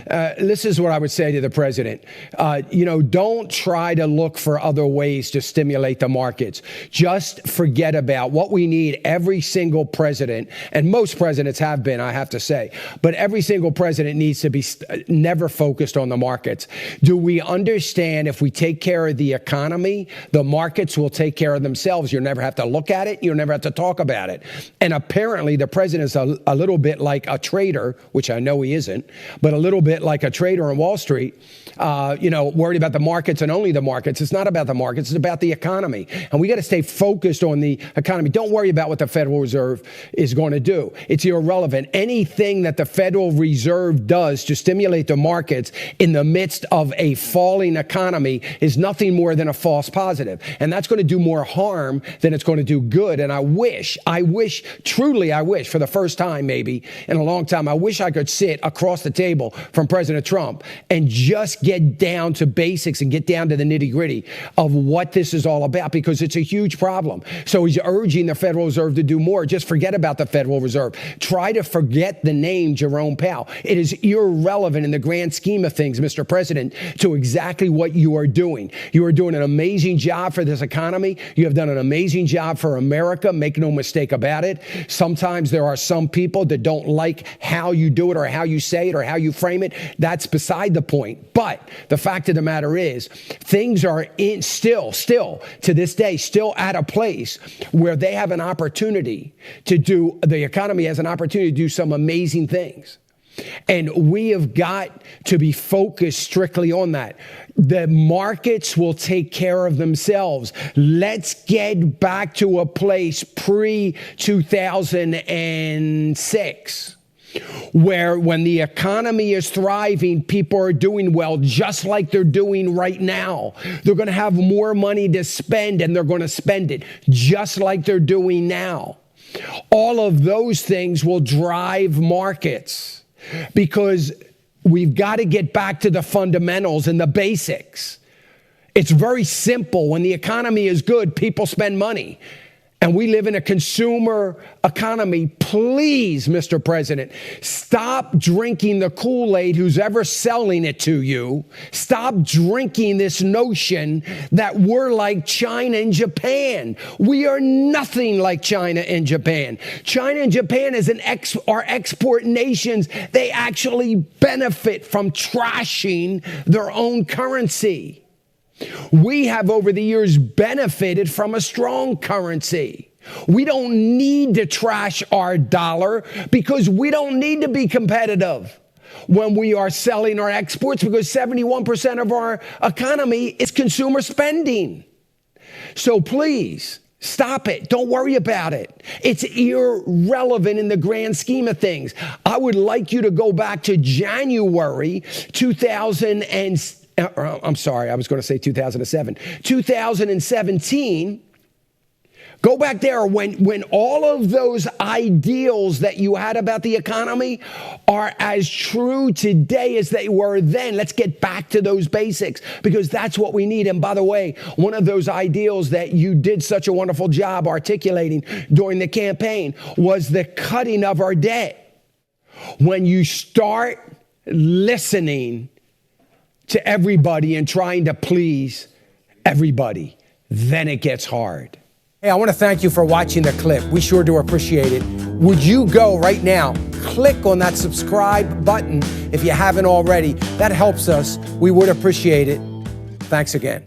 This is what I would say to the president. Don't try to look for other ways to stimulate the markets. Just forget about what we need. Every single president, and most presidents have been, I have to say, but every single president needs to be never focused on the markets. Do we understand if we take care of the economy, the markets will take care of themselves? You'll never have to look at it. You'll never have to talk about it. And apparently the president is a little bit like a trader, which I know he isn't, but a little bit like a trader on Wall Street, worried about the markets and only the markets. It's not about the markets. It's about the economy. And we got to stay focused on the economy. Don't worry about what the Federal Reserve is going to do. It's irrelevant. Anything that the Federal Reserve does to stimulate the markets in the midst of a falling economy is nothing more than a false positive. And that's going to do more harm than it's going to do good. And I wish, truly I wish, for the first time maybe in a long time, I wish I could sit across the table from President Trump and just get down to basics and get down to the nitty-gritty of what this is all about, because it's a huge problem. So he's urging the Federal Reserve to do more. Just forget about the Federal Reserve. Try to forget the name Jerome Powell. It is irrelevant in the grand scheme of things, Mr. President, to exactly what you are doing. You are doing an amazing job for this economy. You have done an amazing job for America. Make no mistake about it. Sometimes there are some people that don't like how you do it or how you say it or how you frame it. That's beside the point. But the fact of the matter is, things are still to this day, still at a place where they have an opportunity to do, the economy has an opportunity to do some amazing things. And we have got to be focused strictly on that. The markets will take care of themselves. Let's get back to a place pre-2006. Where when the economy is thriving, people are doing well, just like they're doing right now. They're going to have more money to spend, and they're going to spend it just like they're doing now. All of those things will drive markets, because we've got to get back to the fundamentals and the basics. It's very simple. When the economy is good, people spend money. And we live in a consumer economy. Please, Mr. President, stop drinking the Kool-Aid, who's ever selling it to you. Stop drinking this notion that we're like China and Japan. We are nothing like China and Japan. China and Japan are export nations. They actually benefit from trashing their own currency. We have over the years benefited from a strong currency. We don't need to trash our dollar, because we don't need to be competitive when we are selling our exports, because 71% of our economy is consumer spending. So please, stop it. Don't worry about it. It's irrelevant in the grand scheme of things. I would like you to go back to January 2017. Go back there when all of those ideals that you had about the economy are as true today as they were then. Let's get back to those basics, because that's what we need. And by the way, one of those ideals that you did such a wonderful job articulating during the campaign was the cutting of our debt. When you start listening to everybody and trying to please everybody, then it gets hard. Hey, I want to thank you for watching the clip. We sure do appreciate it. Would you go right now, click on that subscribe button if you haven't already? That helps us. We would appreciate it. Thanks again.